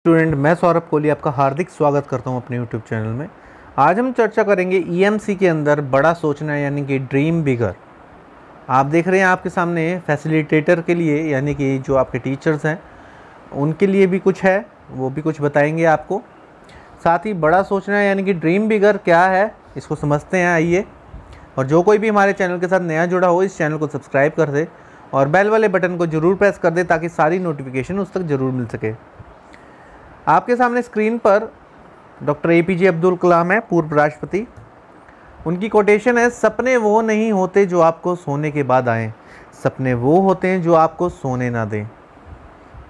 Student, मैं सौरभ कोहली आपका हार्दिक स्वागत करता हूं अपने यूट्यूब चैनल में। आज हम चर्चा करेंगे ईएमसी के अंदर बड़ा सोचना यानी कि ड्रीम बिगर। आप देख रहे हैं आपके सामने फैसिलिटेटर के लिए यानी कि जो आपके टीचर्स हैं उनके लिए भी कुछ है, वो भी कुछ बताएंगे आपको। साथ ही बड़ा सोचना यानी कि ड्रीम बिगर क्या है इसको समझते हैं, आइए। और जो कोई भी हमारे चैनल के साथ नया जुड़ा हो इस चैनल को सब्सक्राइब कर दे और बेल वाले बटन को ज़रूर प्रेस कर दे ताकि सारी नोटिफिकेशन उस तक ज़रूर मिल सके। आपके सामने स्क्रीन पर डॉक्टर एपीजे अब्दुल कलाम है, पूर्व राष्ट्रपति। उनकी कोटेशन है, सपने वो नहीं होते जो आपको सोने के बाद आएँ, सपने वो होते हैं जो आपको सोने ना दें।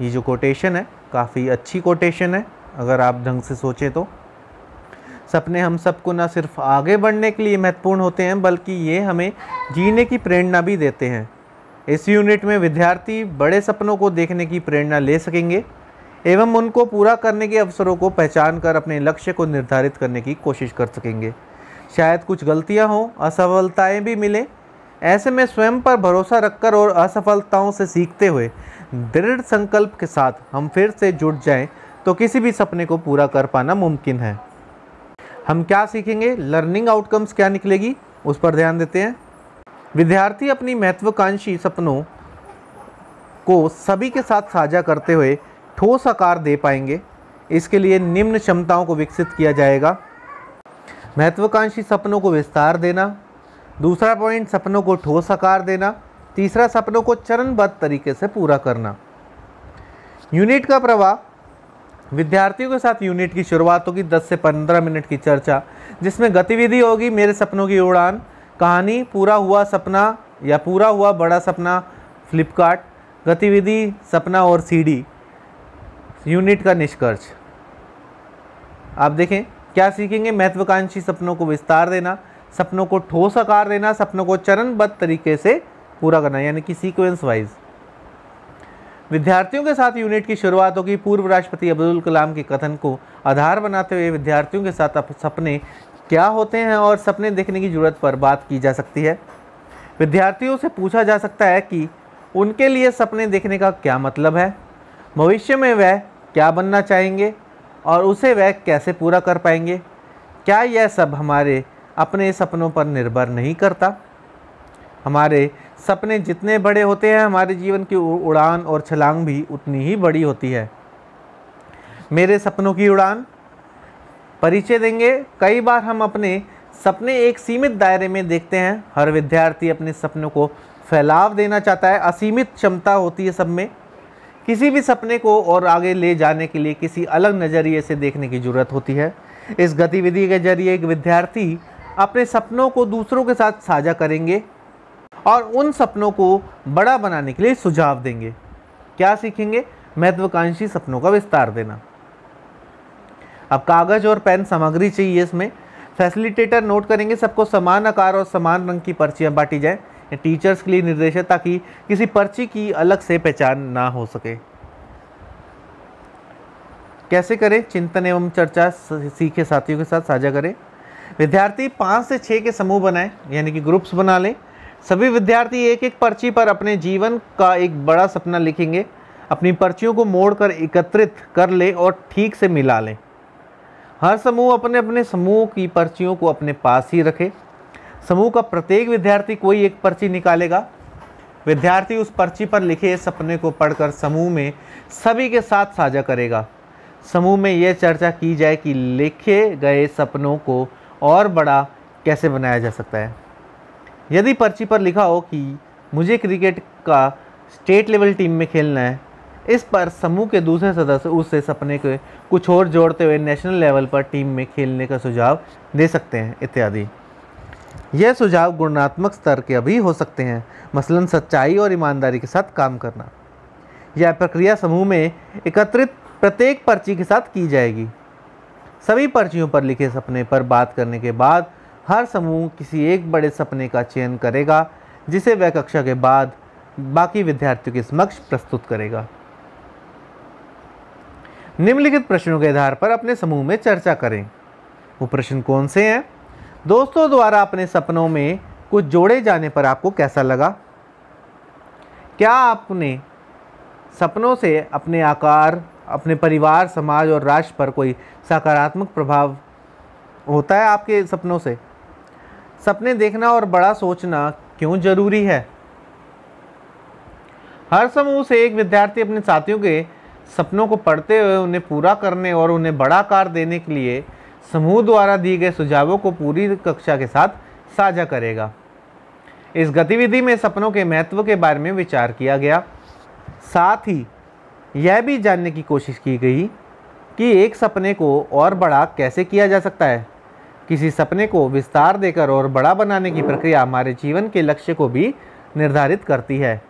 ये जो कोटेशन है काफ़ी अच्छी कोटेशन है अगर आप ढंग से सोचें तो। सपने हम सबको ना सिर्फ आगे बढ़ने के लिए महत्वपूर्ण होते हैं बल्कि ये हमें जीने की प्रेरणा भी देते हैं। इस यूनिट में विद्यार्थी बड़े सपनों को देखने की प्रेरणा ले सकेंगे एवं उनको पूरा करने के अवसरों को पहचान कर अपने लक्ष्य को निर्धारित करने की कोशिश कर सकेंगे। शायद कुछ गलतियां हों, असफलताएं भी मिलें, ऐसे में स्वयं पर भरोसा रखकर और असफलताओं से सीखते हुए दृढ़ संकल्प के साथ हम फिर से जुट जाएं तो किसी भी सपने को पूरा कर पाना मुमकिन है। हम क्या सीखेंगे, लर्निंग आउटकम्स क्या निकलेगी उस पर ध्यान देते हैं। विद्यार्थी अपनी महत्वाकांक्षी सपनों को सभी के साथ साझा करते हुए ठोस आकार दे पाएंगे। इसके लिए निम्न क्षमताओं को विकसित किया जाएगा। महत्वाकांक्षी सपनों को विस्तार देना, दूसरा पॉइंट सपनों को ठोस आकार देना, तीसरा सपनों को चरणबद्ध तरीके से पूरा करना। यूनिट का प्रवाह, विद्यार्थियों के साथ यूनिट की शुरुआत होगी 10 से 15 मिनट की चर्चा, जिसमें गतिविधि होगी मेरे सपनों की उड़ान, कहानी, पूरा हुआ सपना या पूरा हुआ बड़ा सपना फ्लिपकार्ट, गतिविधि सपना और सीडी। यूनिट का निष्कर्ष आप देखें क्या सीखेंगे, महत्वाकांक्षी सपनों को विस्तार देना, सपनों को ठोस आकार देना, सपनों को चरणबद्ध तरीके से पूरा करना यानी कि सीक्वेंस वाइज। विद्यार्थियों के साथ यूनिट की शुरुआत होगी पूर्व राष्ट्रपति अब्दुल कलाम के कथन को आधार बनाते हुए विद्यार्थियों के साथ सपने क्या होते हैं और सपने देखने की जरूरत पर बात की जा सकती है। विद्यार्थियों से पूछा जा सकता है कि उनके लिए सपने देखने का क्या मतलब है, भविष्य में वह क्या बनना चाहेंगे और उसे वह कैसे पूरा कर पाएंगे। क्या यह सब हमारे अपने सपनों पर निर्भर नहीं करता। हमारे सपने जितने बड़े होते हैं हमारे जीवन की उड़ान और छलांग भी उतनी ही बड़ी होती है। मेरे सपनों की उड़ान परिचय देंगे। कई बार हम अपने सपने एक सीमित दायरे में देखते हैं। हर विद्यार्थी अपने सपनों को फैलाव देना चाहता है, असीमित क्षमता होती है सब में। किसी भी सपने को और आगे ले जाने के लिए किसी अलग नज़रिए से देखने की ज़रूरत होती है। इस गतिविधि के जरिए एक विद्यार्थी अपने सपनों को दूसरों के साथ साझा करेंगे और उन सपनों को बड़ा बनाने के लिए सुझाव देंगे। क्या सीखेंगे, महत्वाकांक्षी सपनों का विस्तार देना। अब कागज़ और पेन सामग्री चाहिए। इसमें फैसिलिटेटर नोट करेंगे सबको समान आकार और समान रंग की पर्चियाँ बांटी जाएँ। टीचर्स के लिए निर्देश है ताकि किसी पर्ची की अलग से पहचान ना हो सके। कैसे करें, चिंतन एवं चर्चा सीखे साथियों के साथ साझा करें। विद्यार्थी 5 से 6 के समूह बनाएं यानी कि ग्रुप्स बना लें। सभी विद्यार्थी एक एक पर्ची पर अपने जीवन का एक बड़ा सपना लिखेंगे। अपनी पर्चियों को मोड़कर एकत्रित कर लें और ठीक से मिला लें। हर समूह अपने अपने समूह की पर्चियों को अपने पास ही रखे। समूह का प्रत्येक विद्यार्थी कोई एक पर्ची निकालेगा। विद्यार्थी उस पर्ची पर लिखे सपने को पढ़कर समूह में सभी के साथ साझा करेगा। समूह में यह चर्चा की जाए कि लिखे गए सपनों को और बड़ा कैसे बनाया जा सकता है। यदि पर्ची पर लिखा हो कि मुझे क्रिकेट का स्टेट लेवल टीम में खेलना है, इस पर समूह के दूसरे सदस्य उससे सपने के कुछ और जोड़ते हुए नेशनल लेवल पर टीम में खेलने का सुझाव दे सकते हैं इत्यादि। यह सुझाव गुणात्मक स्तर के भी हो सकते हैं, मसलन सच्चाई और ईमानदारी के साथ काम करना। यह प्रक्रिया समूह में एकत्रित प्रत्येक पर्ची के साथ की जाएगी। सभी पर्चियों पर लिखे सपने पर बात करने के बाद हर समूह किसी एक बड़े सपने का चयन करेगा जिसे वह कक्षा के बाद बाकी विद्यार्थियों के समक्ष प्रस्तुत करेगा। निम्नलिखित प्रश्नों के आधार पर अपने समूह में चर्चा करें। वो प्रश्न कौन से हैं? दोस्तों द्वारा अपने सपनों में कुछ जोड़े जाने पर आपको कैसा लगा? क्या आपने सपनों से अपने आकार, अपने परिवार, समाज और राष्ट्र पर कोई सकारात्मक प्रभाव होता है आपके सपनों से? सपने देखना और बड़ा सोचना क्यों जरूरी है? हर समूह से एक विद्यार्थी अपने साथियों के सपनों को पढ़ते हुए उन्हें पूरा करने और उन्हें बड़ा आकार देने के लिए समूह द्वारा दिए गए सुझावों को पूरी कक्षा के साथ साझा करेगा। इस गतिविधि में सपनों के महत्व के बारे में विचार किया गया। साथ ही यह भी जानने की कोशिश की गई कि एक सपने को और बड़ा कैसे किया जा सकता है। किसी सपने को विस्तार देकर और बड़ा बनाने की प्रक्रिया हमारे जीवन के लक्ष्य को भी निर्धारित करती है।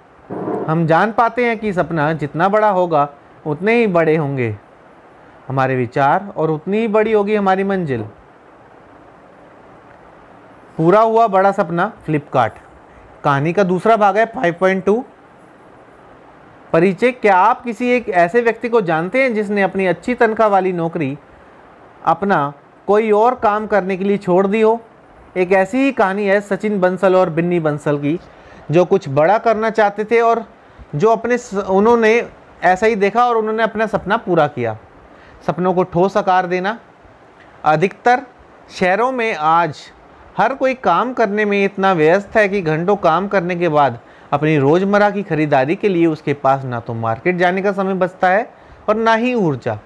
हम जान पाते हैं कि सपना जितना बड़ा होगा उतने ही बड़े होंगे हमारे विचार और उतनी ही बड़ी होगी हमारी मंजिल। पूरा हुआ बड़ा सपना, फ्लिपकार्ट। कहानी का दूसरा भाग है 5.2 परिचय। क्या आप किसी एक ऐसे व्यक्ति को जानते हैं जिसने अपनी अच्छी तनख्वाह वाली नौकरी अपना कोई और काम करने के लिए छोड़ दी हो? एक ऐसी ही कहानी है सचिन बंसल और बिन्नी बंसल की, जो कुछ बड़ा करना चाहते थे और उन्होंने ऐसा ही देखा और उन्होंने अपना सपना पूरा किया। सपनों को ठोस आकार देना। अधिकतर शहरों में आज हर कोई काम करने में इतना व्यस्त है कि घंटों काम करने के बाद अपनी रोज़मर्रा की खरीदारी के लिए उसके पास ना तो मार्केट जाने का समय बचता है और ना ही ऊर्जा।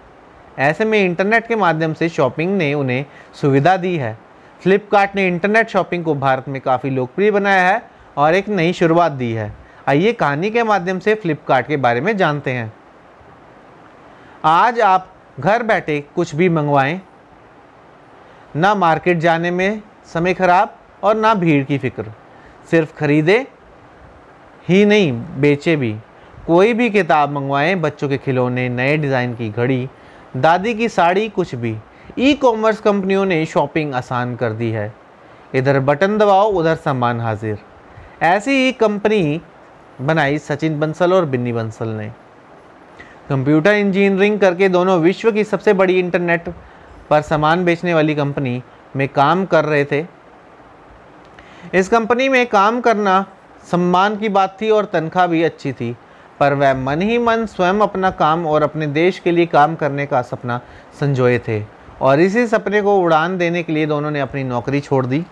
ऐसे में इंटरनेट के माध्यम से शॉपिंग ने उन्हें सुविधा दी है। फ्लिपकार्ट ने इंटरनेट शॉपिंग को भारत में काफ़ी लोकप्रिय बनाया है और एक नई शुरुआत दी है। आइए कहानी के माध्यम से फ्लिपकार्ट के बारे में जानते हैं। आज आप घर बैठे कुछ भी मंगवाएं, ना मार्केट जाने में समय खराब और ना भीड़ की फिक्र। सिर्फ खरीदे ही नहीं, बेचे भी। कोई भी किताब मंगवाएं, बच्चों के खिलौने, नए डिज़ाइन की घड़ी, दादी की साड़ी, कुछ भी। ई कॉमर्स कंपनियों ने शॉपिंग आसान कर दी है। इधर बटन दबाओ, उधर सामान हाजिर। ऐसी ही कंपनी बनाई सचिन बंसल और बिन्नी बंसल ने। कंप्यूटर इंजीनियरिंग करके दोनों विश्व की सबसे बड़ी इंटरनेट पर सामान बेचने वाली कंपनी में काम कर रहे थे। इस कंपनी में काम करना सम्मान की बात थी और तनख्वाह भी अच्छी थी, पर वह मन ही मन स्वयं अपना काम और अपने देश के लिए काम करने का सपना संजोए थे और इसी सपने को उड़ान देने के लिए दोनों ने अपनी नौकरी छोड़ दी।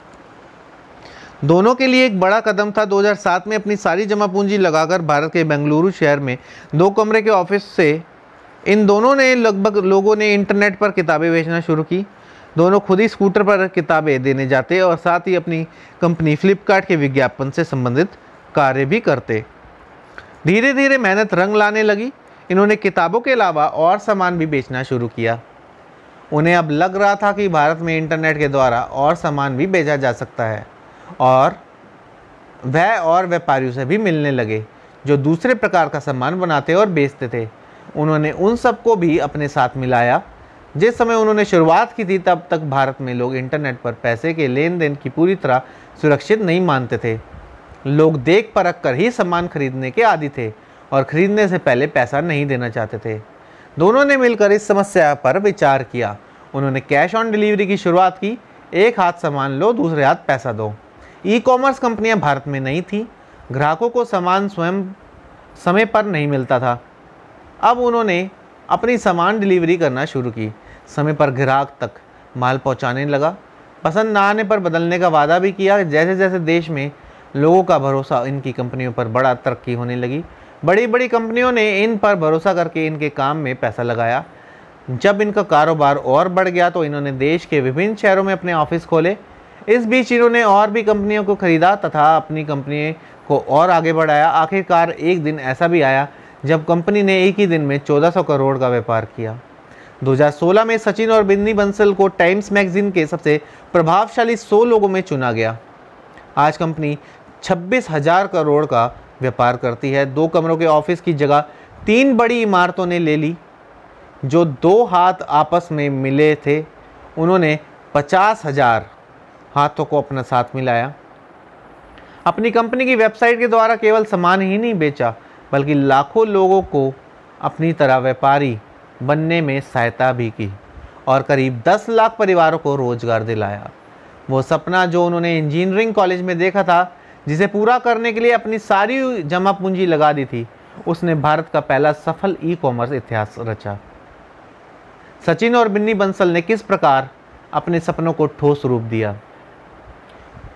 दोनों के लिए एक बड़ा कदम था। 2007 में अपनी सारी जमा पूंजी लगाकर भारत के बेंगलुरु शहर में 2 कमरे के ऑफिस से इन दोनों ने लगभग लोगों ने इंटरनेट पर किताबें बेचना शुरू की। दोनों खुद ही स्कूटर पर किताबें देने जाते और साथ ही अपनी कंपनी फ्लिपकार्ट के विज्ञापन से संबंधित कार्य भी करते। धीरे धीरे मेहनत रंग लाने लगी। इन्होंने किताबों के अलावा और सामान भी बेचना शुरू किया। उन्हें अब लग रहा था कि भारत में इंटरनेट के द्वारा और सामान भी बेचा जा सकता है और वह और व्यापारियों से भी मिलने लगे जो दूसरे प्रकार का सामान बनाते और बेचते थे। उन्होंने उन सबको भी अपने साथ मिलाया। जिस समय उन्होंने शुरुआत की थी तब तक भारत में लोग इंटरनेट पर पैसे के लेन देन की पूरी तरह सुरक्षित नहीं मानते थे। लोग देख परख कर ही सामान खरीदने के आदी थे और खरीदने से पहले पैसा नहीं देना चाहते थे। दोनों ने मिलकर इस समस्या पर विचार किया। उन्होंने कैश ऑन डिलीवरी की शुरुआत की। एक हाथ सामान लो, दूसरे हाथ पैसा दो। ई कॉमर्स कंपनियां भारत में नहीं थी। ग्राहकों को सामान स्वयं समय पर नहीं मिलता था। अब उन्होंने अपनी सामान डिलीवरी करना शुरू की। समय पर ग्राहक तक माल पहुंचाने लगा। पसंद ना आने पर बदलने का वादा भी किया। जैसे जैसे देश में लोगों का भरोसा इनकी कंपनियों पर बड़ा तरक्की होने लगी। बड़ी बड़ी कंपनियों ने इन पर भरोसा करके इनके काम में पैसा लगाया। जब इनका कारोबार और बढ़ गया तो इन्होंने देश के विभिन्न शहरों में अपने ऑफिस खोले। इस बीच इन्होंने और भी कंपनियों को खरीदा तथा अपनी कंपनी को और आगे बढ़ाया। आखिरकार एक दिन ऐसा भी आया जब कंपनी ने एक ही दिन में 1400 करोड़ का व्यापार किया। 2016 में सचिन और बिन्नी बंसल को टाइम्स मैगजीन के सबसे प्रभावशाली 100 लोगों में चुना गया। आज कंपनी 26,000 करोड़ का व्यापार करती है। 2 कमरों के ऑफिस की जगह 3 बड़ी इमारतों ने ले ली। जो 2 हाथ आपस में मिले थे उन्होंने 50,000 हाथों को अपना साथ मिलाया। अपनी कंपनी की वेबसाइट के द्वारा केवल सामान ही नहीं बेचा बल्कि लाखों लोगों को अपनी तरह व्यापारी बनने में सहायता भी की और करीब 10 लाख परिवारों को रोजगार दिलाया। वो सपना जो उन्होंने इंजीनियरिंग कॉलेज में देखा था, जिसे पूरा करने के लिए अपनी सारी जमा पूंजी लगा दी थी, उसने भारत का पहला सफल ई कॉमर्स इतिहास रचा। सचिन और बिन्नी बंसल ने किस प्रकार अपने सपनों को ठोस रूप दिया।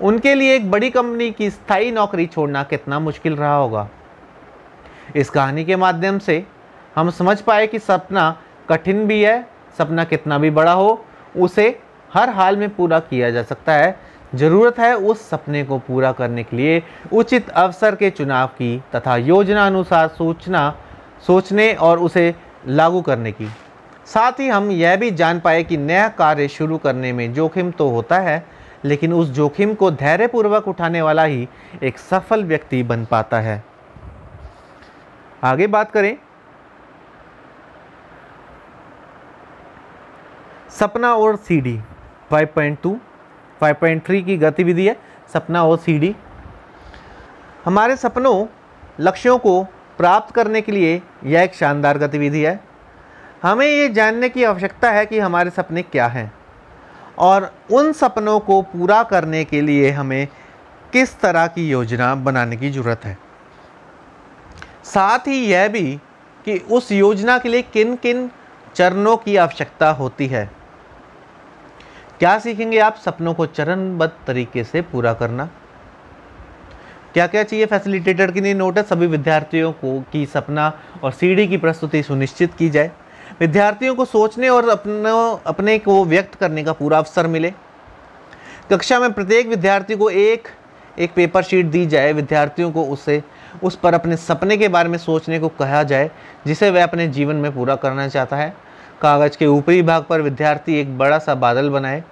उनके लिए एक बड़ी कंपनी की स्थायी नौकरी छोड़ना कितना मुश्किल रहा होगा। इस कहानी के माध्यम से हम समझ पाए कि सपना कठिन भी है, सपना कितना भी बड़ा हो उसे हर हाल में पूरा किया जा सकता है। ज़रूरत है उस सपने को पूरा करने के लिए उचित अवसर के चुनाव की तथा योजना अनुसार सोचने और उसे लागू करने की। साथ ही हम यह भी जान पाए कि नया कार्य शुरू करने में जोखिम तो होता है, लेकिन उस जोखिम को धैर्यपूर्वक उठाने वाला ही एक सफल व्यक्ति बन पाता है। आगे बात करें सपना और सीडी 5.2 5.3 की गतिविधि है। सपना और सीडी हमारे सपनों लक्ष्यों को प्राप्त करने के लिए यह एक शानदार गतिविधि है। हमें ये जानने की आवश्यकता है कि हमारे सपने क्या हैं और उन सपनों को पूरा करने के लिए हमें किस तरह की योजना बनाने की ज़रूरत है। साथ ही यह भी कि उस योजना के लिए किन किन चरणों की आवश्यकता होती है। क्या सीखेंगे आप सपनों को चरणबद्ध तरीके से पूरा करना। क्या क्या चाहिए फैसिलिटेटर के लिए नोट है। सभी विद्यार्थियों को की सपना और सीडी की प्रस्तुति सुनिश्चित की जाए। विद्यार्थियों को सोचने और अपने को व्यक्त करने का पूरा अवसर मिले। कक्षा में प्रत्येक विद्यार्थी को एक पेपर शीट दी जाए। विद्यार्थियों को उस पर अपने सपने के बारे में सोचने को कहा जाए जिसे वह अपने जीवन में पूरा करना चाहता है। कागज़ के ऊपरी भाग पर विद्यार्थी एक बड़ा सा बादल बनाए,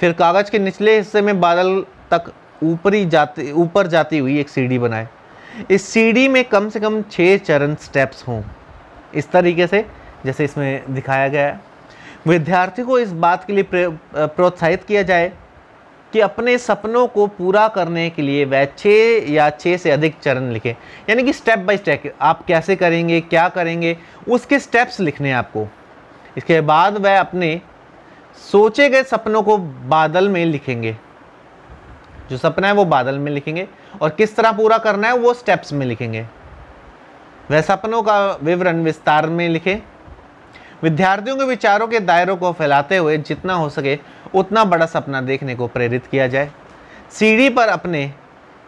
फिर कागज़ के निचले हिस्से में बादल तक ऊपर जाती हुई एक सीढ़ी बनाए। इस सीढ़ी में कम से कम 6 चरण स्टेप्स हों, इस तरीके से जैसे इसमें दिखाया गया है। विद्यार्थी को इस बात के लिए प्रोत्साहित किया जाए कि अपने सपनों को पूरा करने के लिए वह 6 या 6 से अधिक चरण लिखें, यानी कि स्टेप बाय स्टेप आप कैसे करेंगे, क्या करेंगे, उसके स्टेप्स लिखने हैं आपको। इसके बाद वह अपने सोचे गए सपनों को बादल में लिखेंगे। जो सपना है वो बादल में लिखेंगे और किस तरह पूरा करना है वो स्टेप्स में लिखेंगे। वह सपनों का विवरण विस्तार में लिखें। विद्यार्थियों के विचारों के दायरों को फैलाते हुए जितना हो सके उतना बड़ा सपना देखने को प्रेरित किया जाए। सीढ़ी पर अपने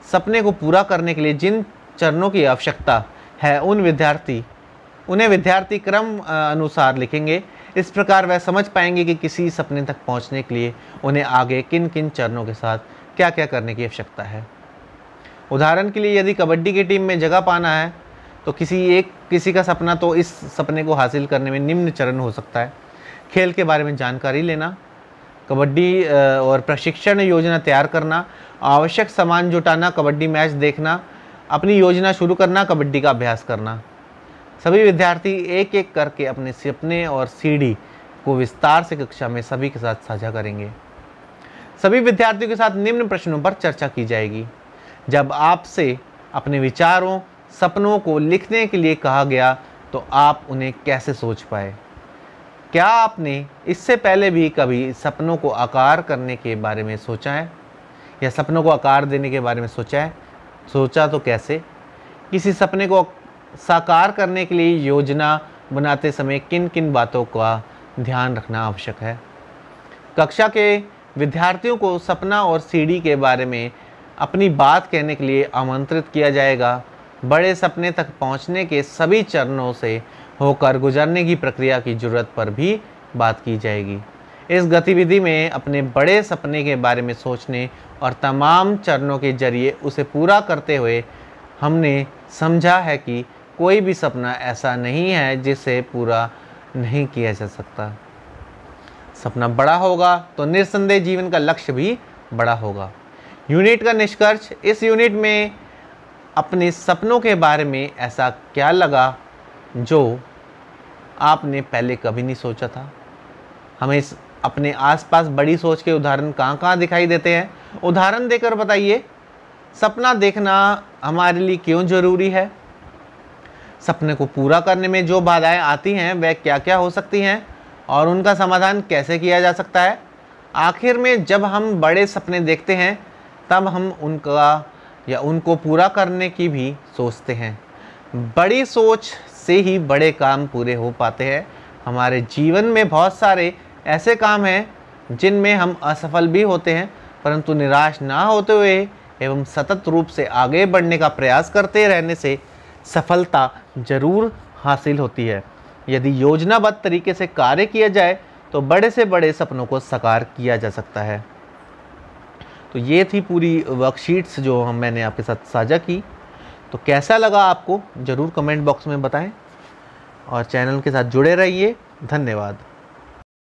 सपने को पूरा करने के लिए जिन चरणों की आवश्यकता है उन्हें विद्यार्थी क्रम अनुसार लिखेंगे। इस प्रकार वह समझ पाएंगे कि किसी सपने तक पहुंचने के लिए उन्हें आगे किन किन चरणों के साथ क्या क्या करने की आवश्यकता है। उदाहरण के लिए यदि कबड्डी की टीम में जगह पाना है तो किसी का सपना तो इस सपने को हासिल करने में निम्न चरण हो सकता है। खेल के बारे में जानकारी लेना, कबड्डी और प्रशिक्षण योजना तैयार करना, आवश्यक सामान जुटाना, कबड्डी मैच देखना, अपनी योजना शुरू करना, कबड्डी का अभ्यास करना। सभी विद्यार्थी एक एक करके अपने सपने और सीढ़ी को विस्तार से कक्षा में सभी के साथ साझा करेंगे। सभी विद्यार्थियों के साथ निम्न प्रश्नों पर चर्चा की जाएगी। जब आपसे अपने विचारों सपनों को लिखने के लिए कहा गया तो आप उन्हें कैसे सोच पाए। क्या आपने इससे पहले भी कभी सपनों को आकार करने के बारे में सोचा है या सपनों को आकार देने के बारे में सोचा है? सोचा तो कैसे? किसी सपने को साकार करने के लिए योजना बनाते समय किन किन बातों का ध्यान रखना आवश्यक है। कक्षा के विद्यार्थियों को सपना और सीढ़ी के बारे में अपनी बात कहने के लिए आमंत्रित किया जाएगा। बड़े सपने तक पहुंचने के सभी चरणों से होकर गुजरने की प्रक्रिया की जरूरत पर भी बात की जाएगी। इस गतिविधि में अपने बड़े सपने के बारे में सोचने और तमाम चरणों के जरिए उसे पूरा करते हुए हमने समझा है कि कोई भी सपना ऐसा नहीं है जिसे पूरा नहीं किया जा सकता। सपना बड़ा होगा तो निस्संदेह जीवन का लक्ष्य भी बड़ा होगा। यूनिट का निष्कर्ष। इस यूनिट में अपने सपनों के बारे में ऐसा क्या लगा जो आपने पहले कभी नहीं सोचा था। हमें अपने आसपास बड़ी सोच के उदाहरण कहाँ कहाँ दिखाई देते हैं, उदाहरण देकर बताइए। सपना देखना हमारे लिए क्यों ज़रूरी है। सपने को पूरा करने में जो बाधाएं आती हैं वह क्या क्या हो सकती हैं और उनका समाधान कैसे किया जा सकता है। आखिर में जब हम बड़े सपने देखते हैं तब हम उनको पूरा करने की भी सोचते हैं। बड़ी सोच से ही बड़े काम पूरे हो पाते हैं। हमारे जीवन में बहुत सारे ऐसे काम हैं जिनमें हम असफल भी होते हैं, परंतु निराश ना होते हुए एवं सतत रूप से आगे बढ़ने का प्रयास करते रहने से सफलता जरूर हासिल होती है। यदि योजनाबद्ध तरीके से कार्य किया जाए तो बड़े से बड़े सपनों को साकार किया जा सकता है। तो ये थी पूरी वर्कशीट्स जो मैंने आपके साथ साझा की। तो कैसा लगा आपको ज़रूर कमेंट बॉक्स में बताएं और चैनल के साथ जुड़े रहिए। धन्यवाद।